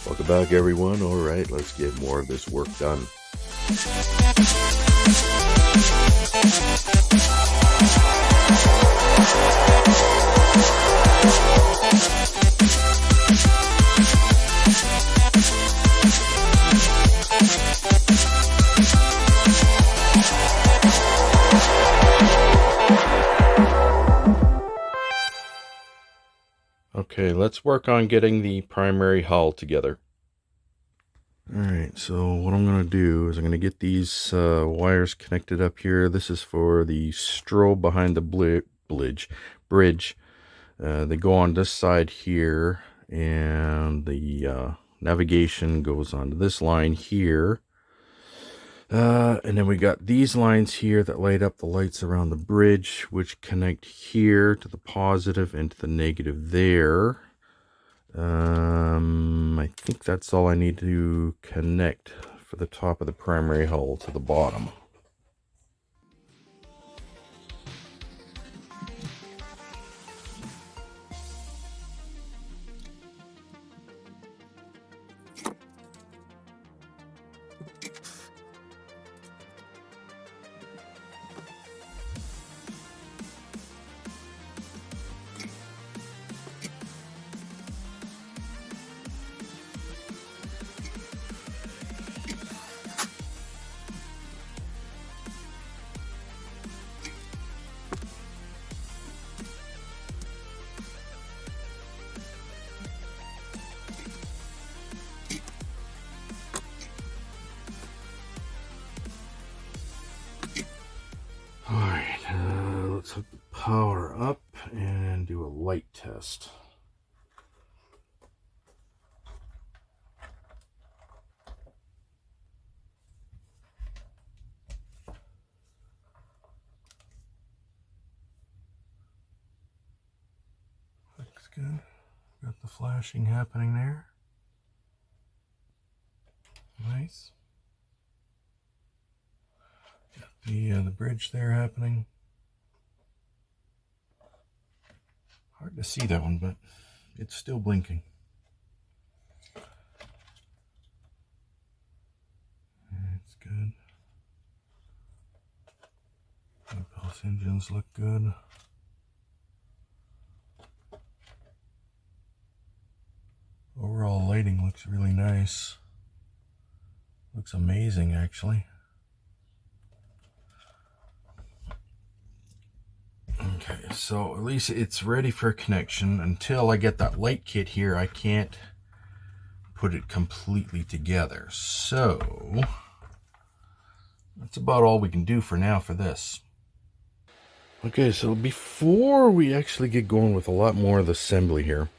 Welcome back, everyone. All right, let's get more of this work done. Okay, let's work on getting the primary hull together. Alright, so what I'm going to do is I'm going to get these wires connected up here. This is for the strobe behind the bridge. They go on this side here, and the navigation goes onto this line here. And then we got these lines here that light up the lights around the bridge, which connect here to the positive and to the negative there. I think that's all I need to connect for the top of the primary hull to the bottom. Alright, let's hook the power up and do a light test. Looks good. Got the flashing happening there. Nice. Got the bridge there happening. Hard to see that one, but it's still blinking. It's good. Both engines look good. Overall lighting looks really nice. Looks amazing, actually. Okay, so at least it's ready for connection. Until I get that light kit here, I can't put it completely together. So that's about all we can do for now for this. Okay, so before we actually get going with a lot more of the assembly here,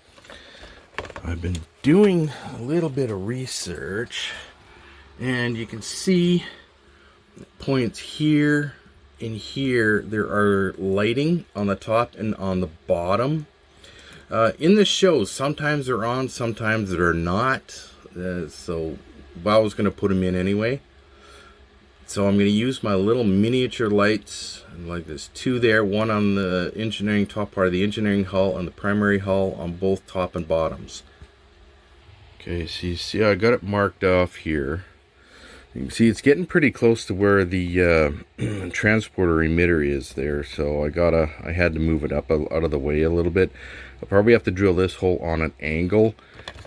I've been doing a little bit of research, and you can see points here and here. There are lighting on the top and on the bottom. In the show, sometimes they're on, sometimes they're not. So I was going to put them in anyway. So I'm going to use my little miniature lights, like there's two there, one on the engineering top part of the engineering hull and the primary hull on both top and bottoms. Okay, so you see I got it marked off here. You can see it's getting pretty close to where the transporter emitter is there, so I had to move it up out of the way a little bit. I'll probably have to drill this hole on an angle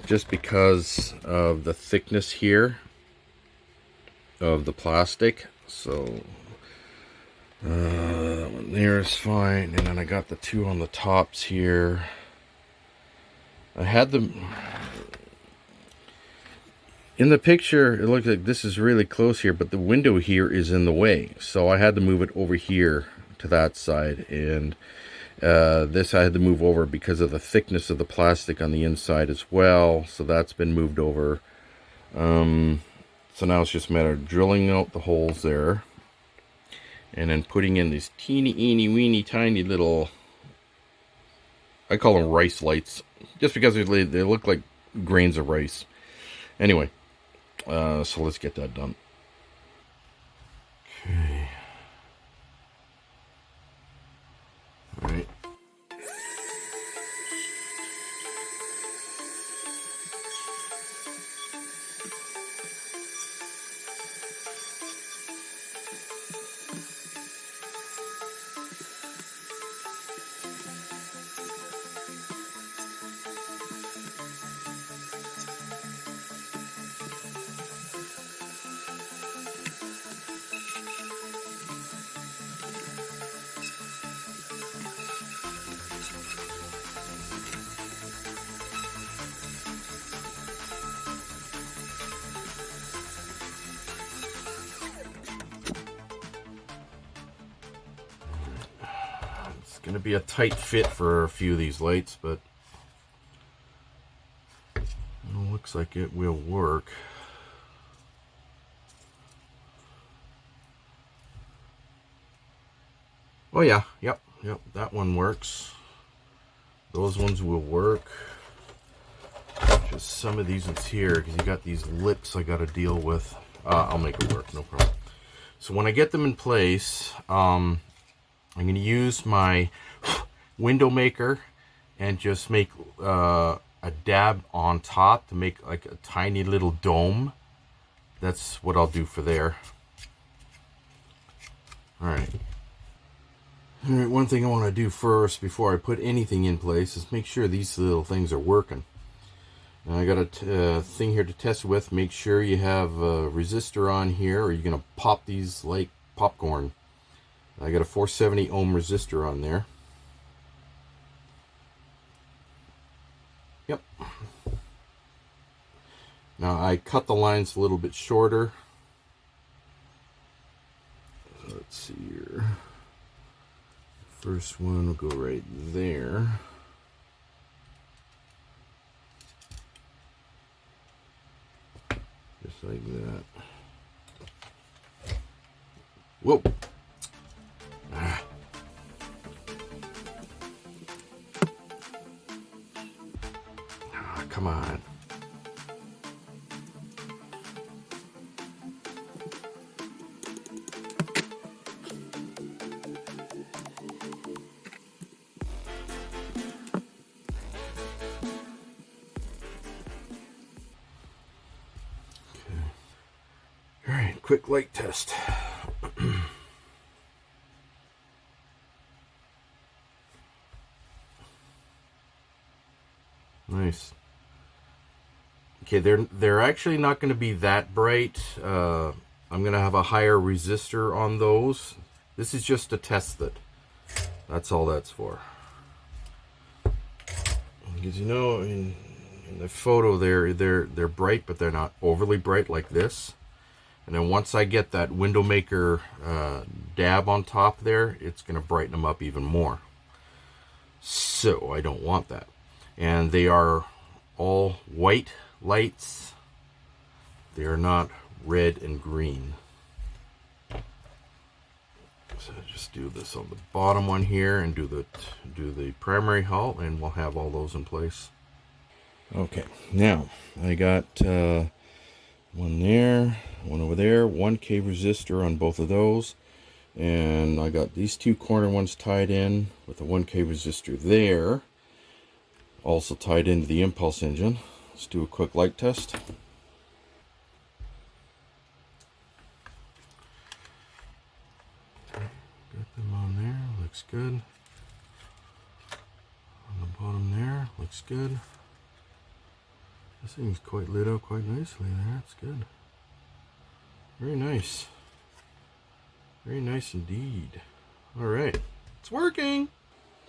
just because of the thickness here of the plastic. So that one there is fine, and then I got the two on the tops here. I had them in the picture. It looks like this is really close here, but the window here is in the way, so I had to move it over here to that side, and this I had to move over because of the thickness of the plastic on the inside as well, so that's been moved over. So now it's just a matter of drilling out the holes there and then putting in these teeny weeny tiny little, I call them rice lights, just because they look like grains of rice. Anyway, so let's get that done. Okay. All right. Gonna be a tight fit for a few of these lights, but it looks like it will work. Oh yeah, yep, that one works. Those ones will work. Just some of these ones here, because you got these lips I got to deal with. I'll make it work, no problem. So when I get them in place, I'm going to use my window maker and just make a dab on top to make like a tiny little dome. That's what I'll do for there. Alright, one thing I want to do first before I put anything in place is make sure these little things are working. Now I got a thing here to test with. Make sure you have a resistor on here or you're going to pop these like popcorn. I got a 470 ohm resistor on there. Yep. Now I cut the lines a little bit shorter. Let's see here. First one will go right there. Just like that. Whoa. Ah. Come on. Alright, quick light test. Nice. Okay, they're actually not going to be that bright. I'm going to have a higher resistor on those. This is just to test it. That's all that's for. Because you know, in the photo they're bright, but they're not overly bright like this. And then once I get that window maker dab on top there, it's going to brighten them up even more. So I don't want that. And they are all white lights. They are not red and green. So just do this on the bottom one here and do the primary hull, and we'll have all those in place. Okay, now I got one there, one over there, 1K resistor on both of those, and I got these two corner ones tied in with a 1K resistor there, also tied into the impulse engine. Let's do a quick light test. Got them on there, looks good. On the bottom there, looks good. This thing's quite lit up quite nicely there, that's good. Very nice. Very nice indeed. Alright, it's working!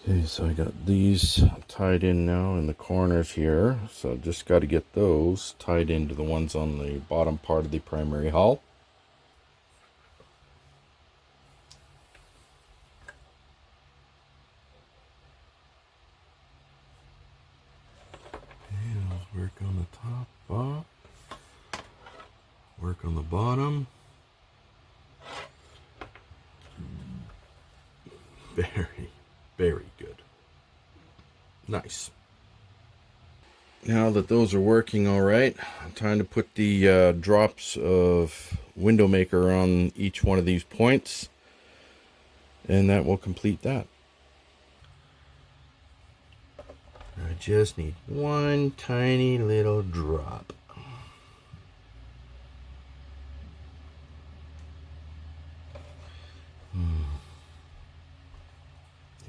Okay, so I got these tied in now in the corners here. So just got to get those tied into the ones on the bottom part of the primary hull. Okay, let's work on the top, work on the bottom. Very good. Nice. Now that those are working all right, time to put the drops of window maker on each one of these points, and that will complete that. I just need one tiny little drop.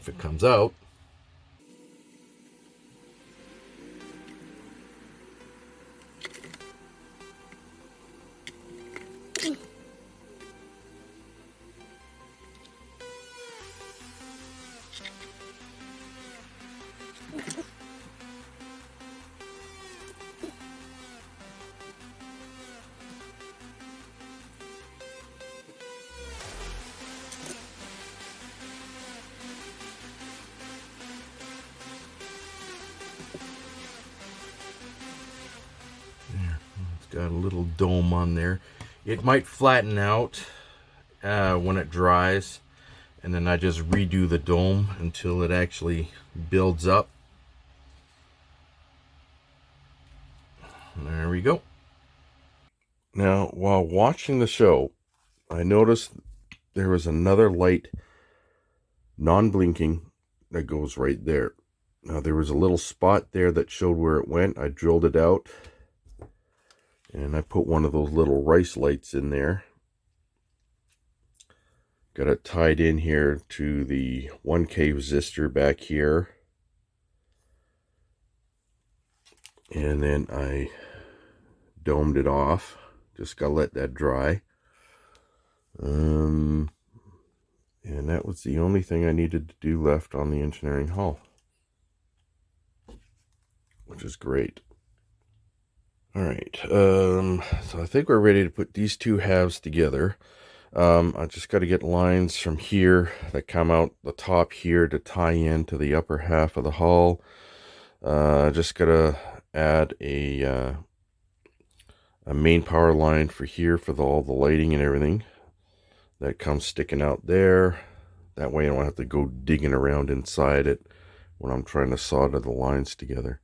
If it comes out. got a little dome on there. It might flatten out when it dries, and then I just redo the dome until it actually builds up. There we go. Now, while watching the show, I noticed there was another light, non-blinking, that goes right there. Now, there was a little spot there that showed where it went. I drilled it out, and I put one of those little rice lights in there. Got it tied in here to the 1K resistor back here. And then I domed it off. Just gotta let that dry. And that was the only thing I needed to do left on the engineering hull, which is great. All right, so I think we're ready to put these two halves together. I just got to get lines from here that come out the top here to tie in to the upper half of the hull. Just got to add a main power line for here for all the lighting and everything that comes sticking out there. That way I don't have to go digging around inside it when I'm trying to solder the lines together.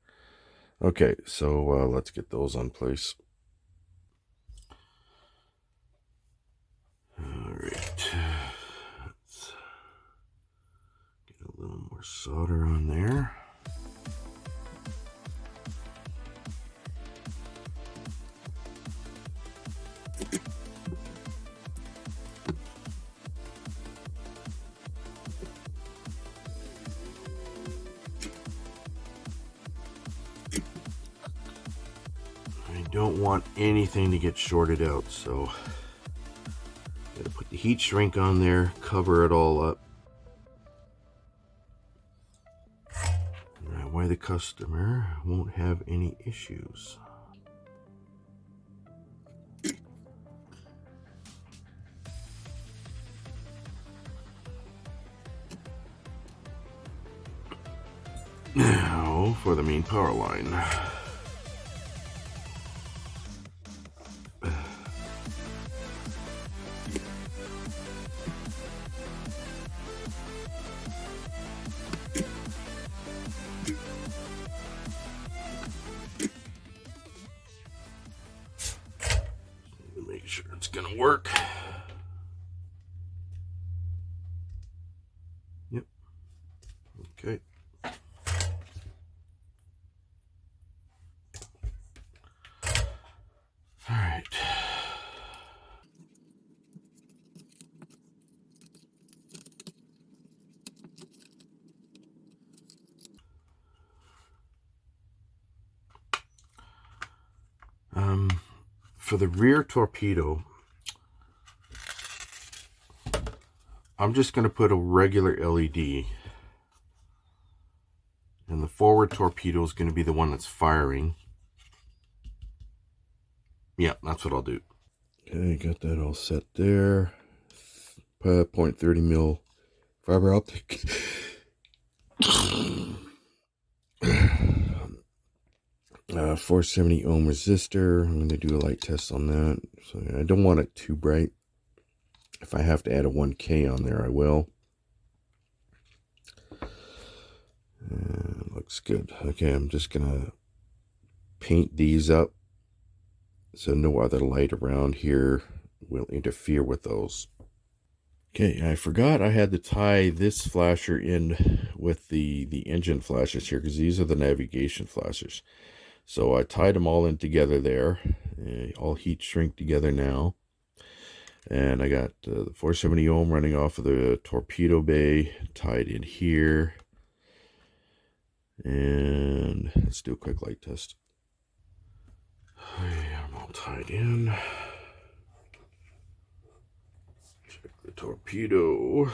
Okay, so let's get those on place. Alright, let's get a little more solder on there. Don't want anything to get shorted out, so gotta put the heat shrink on there, cover it all up. That way the customer won't have any issues. Now for the main power line. Make sure it's gonna work. Yep. Okay. All right. For the rear torpedo, I'm just going to put a regular LED, and the forward torpedo is going to be the one that's firing. Yeah, that's what I'll do. Okay, got that all set there. 0.30 mil fiber optic. 470 ohm resistor. I'm going to do a light test on that. So I don't want it too bright. If I have to add a 1K on there, I will. Looks good. Okay, I'm just going to paint these up so no other light around here will interfere with those. Okay, I forgot I had to tie this flasher in with the engine flashers here, because these are the navigation flashers. So I tied them all in together there, all heat shrink together now. And I got the 470 ohm running off of the torpedo bay tied in here. And let's do a quick light test. I'm all tied in. Check the torpedo.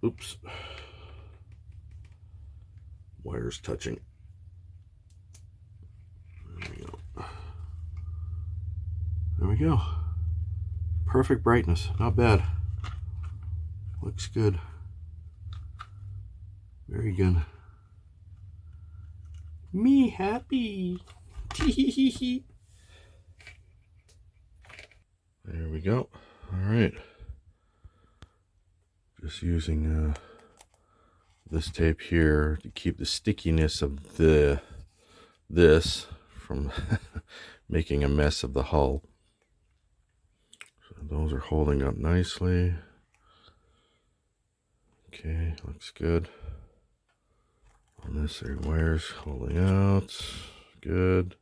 Oops. Wires touching. There we go. There we go. Perfect brightness. Not bad. Looks good. Very good. Me happy. There we go. All right. Just using this tape here to keep the stickiness of this from making a mess of the hull. So those are holding up nicely. Okay, looks good. Unnecessary wires holding out. Good.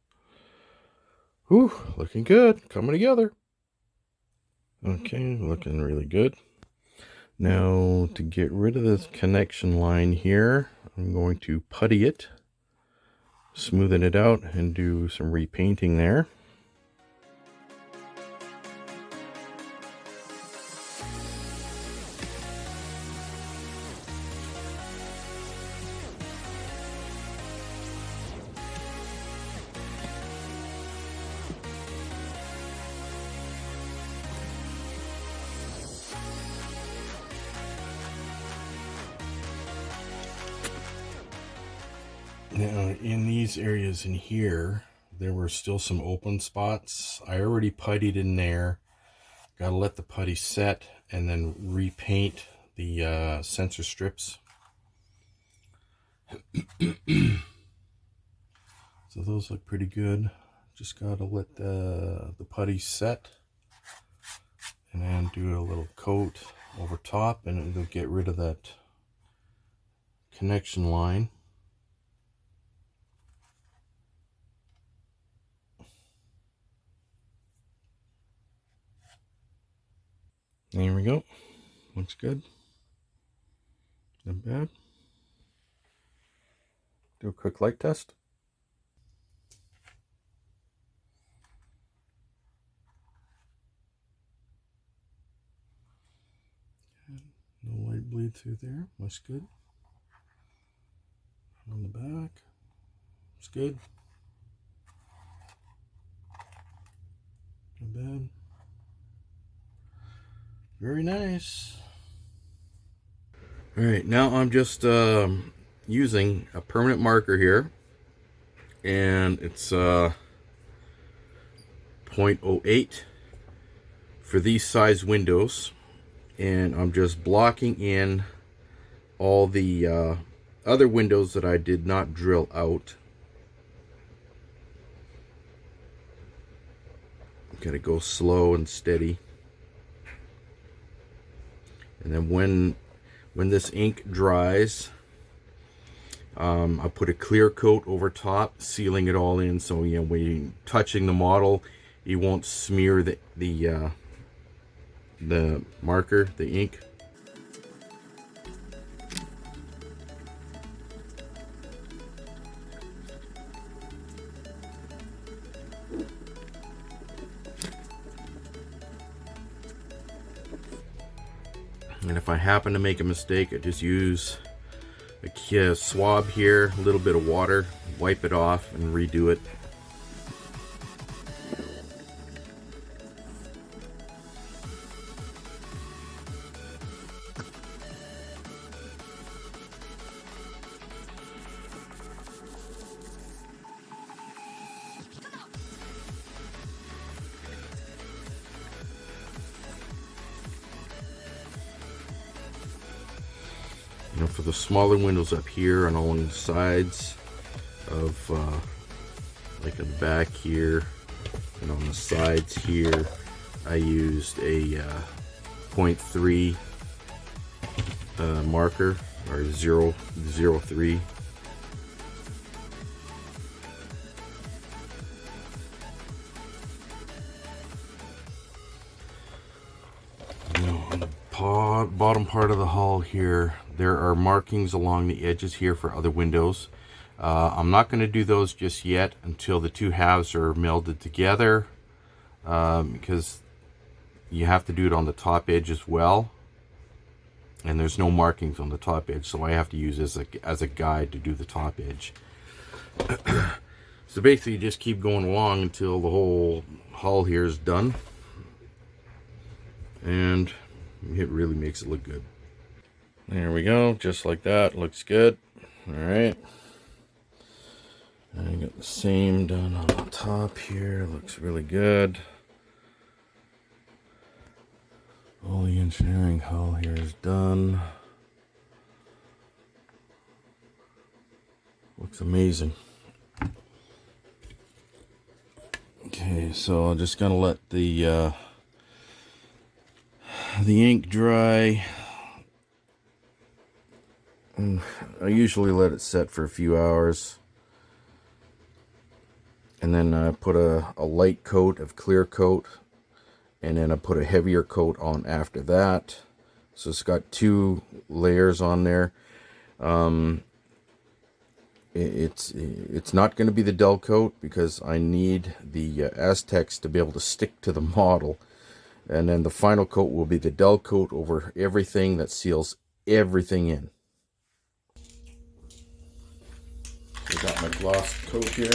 Whew, looking good. Coming together. Okay, looking really good. Now, to get rid of this connection line here, I'm going to putty it, smoothen it out, and do some repainting there. Now, in these areas in here, there were still some open spots. I already puttied in there. Got to let the putty set and then repaint the sensor strips. So those look pretty good. Just got to let the putty set and then do a little coat over top, and it'll get rid of that connection line. There we go. Looks good. Not bad. Do a quick light test. No light bleed through there. Looks good. On the back. It's good. Not bad. Very nice. Alright, now I'm just using a permanent marker here, and it's 0.08 for these size windows, and I'm just blocking in all the other windows that I did not drill out. Gotta go slow and steady. And then when this ink dries, I put a clear coat over top, sealing it all in, so you know, when you're touching the model, you won't smear the marker, the ink. And if I happen to make a mistake, I just use a swab here, a little bit of water, wipe it off, and redo it. You know, for the smaller windows up here and along the sides of, like in the back here and on the sides here, I used a 0.3 marker, or 0.03. On the bottom part of the hull here, there are markings along the edges here for other windows. I'm not going to do those just yet until the two halves are melded together, because you have to do it on the top edge as well, and there's no markings on the top edge, so I have to use as a guide to do the top edge. So basically you just keep going along until the whole hull here is done, and it really makes it look good. There we go, just like that. Looks good. All right. And I got the same done on the top here. Looks really good. All the engineering hull here is done. Looks amazing. Okay, so I'm just gonna let the ink dry. I usually let it set for a few hours, and then I put a light coat of clear coat, and then I put a heavier coat on after that. So it's got 2 layers on there. It's not going to be the dull coat because I need the Aztecs to be able to stick to the model, and then the final coat will be the dull coat over everything that seals everything in. I got my gloss coat here.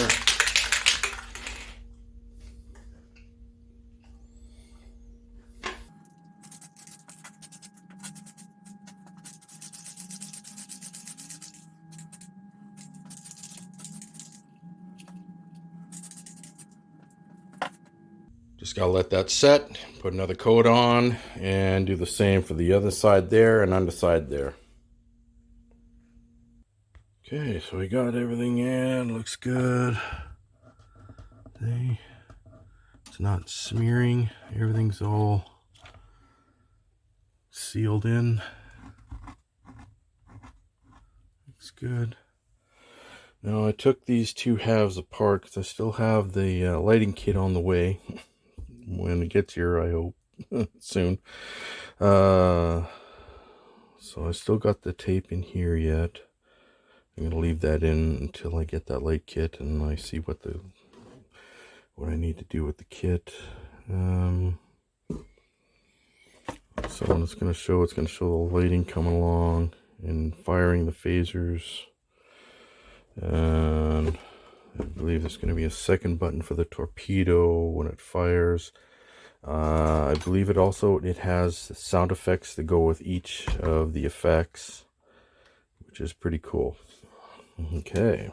Just gotta let that set, put another coat on, and do the same for the other side there and underside there. Okay, so we got everything in, looks good. See, it's not smearing, everything's all sealed in. Looks good. Now I took these 2 halves apart because I still have the lighting kit on the way. When it gets here, I hope soon. So I still got the tape in here yet. I'm gonna leave that in until I get that light kit and I see what I need to do with the kit. So it's gonna show the lighting coming along and firing the phasers. And I believe there's going to be a second button for the torpedo when it fires. I believe it has sound effects that go with each of the effects, which is pretty cool. Okay.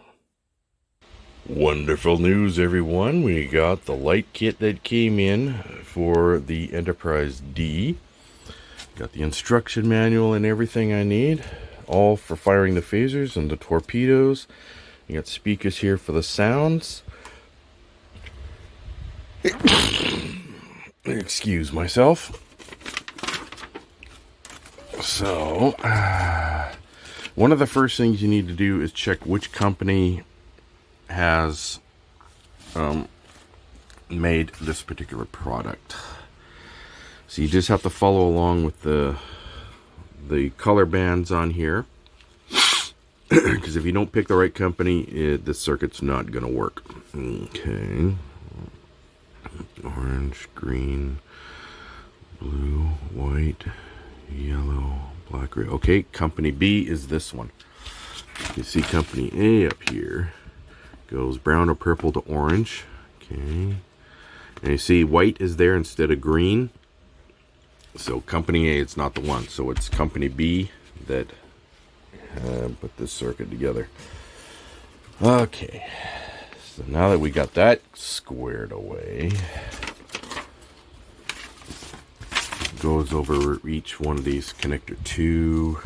Wonderful news, everyone. We got the light kit that came in for the Enterprise D. Got the instruction manual and everything I need, all for firing the phasers and the torpedoes. You got speakers here for the sounds. Excuse myself. So, one of the first things you need to do is check which company has made this particular product. So you just have to follow along with the color bands on here. Because if you don't pick the right company, the circuit's not going to work. Okay. Orange, green, blue, white, yellow, black, red. Okay, company B is this one. You see company A up here. Goes brown or purple to orange. Okay. And you see white is there instead of green. So company A, it's not the one. So it's company B that put this circuit together. Okay, so now that we got that squared away, goes over each one of these. Connector 2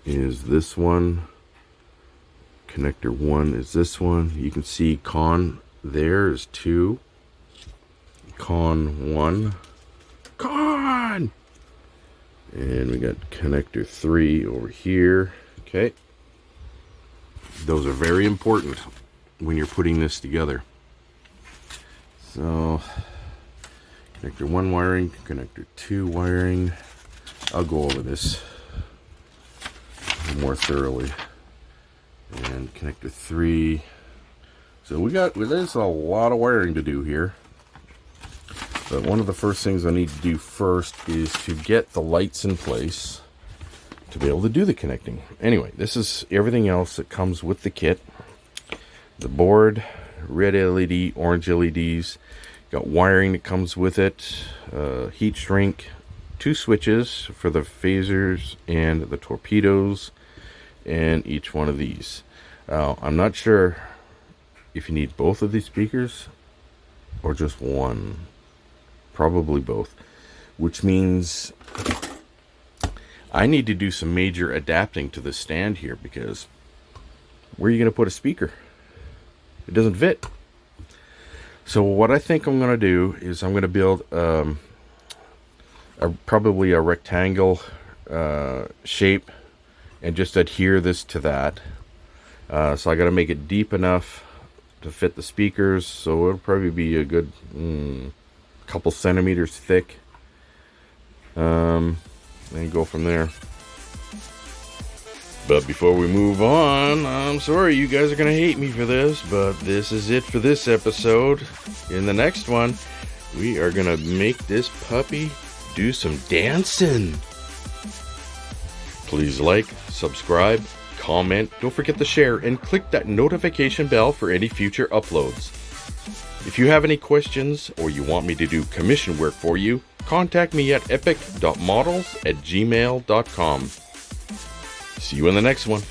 is this one. Connector 1 is this one. You can see con there is 2. Con 1. Con! And we got connector 3 over here. Okay. Those are very important when you're putting this together. So, connector 1 wiring, connector 2 wiring. I'll go over this more thoroughly. And connector 3. So there's a lot of wiring to do here. But one of the first things I need to do first is to get the lights in place to be able to do the connecting. Anyway, this is everything else that comes with the kit. The board, red LED, orange LEDs, got wiring that comes with it, heat shrink, 2 switches for the phasers and the torpedoes, and each one of these. I'm not sure if you need both of these speakers or just one. Probably both, which means I need to do some major adapting to the stand here, because where are you going to put a speaker? It doesn't fit. So what I think I'm going to do is I'm going to build probably a rectangle shape and just adhere this to that. So I got to make it deep enough to fit the speakers, so it'll probably be a good couple centimeters thick, and go from there. But before we move on, I'm sorry you guys are gonna hate me for this, but this is it for this episode. In the next one, we are gonna make this puppy do some dancing. Please like, subscribe, comment, don't forget to share, and click that notification bell for any future uploads. If you have any questions or you want me to do commission work for you, contact me at epic.models@gmail.com. See you in the next one.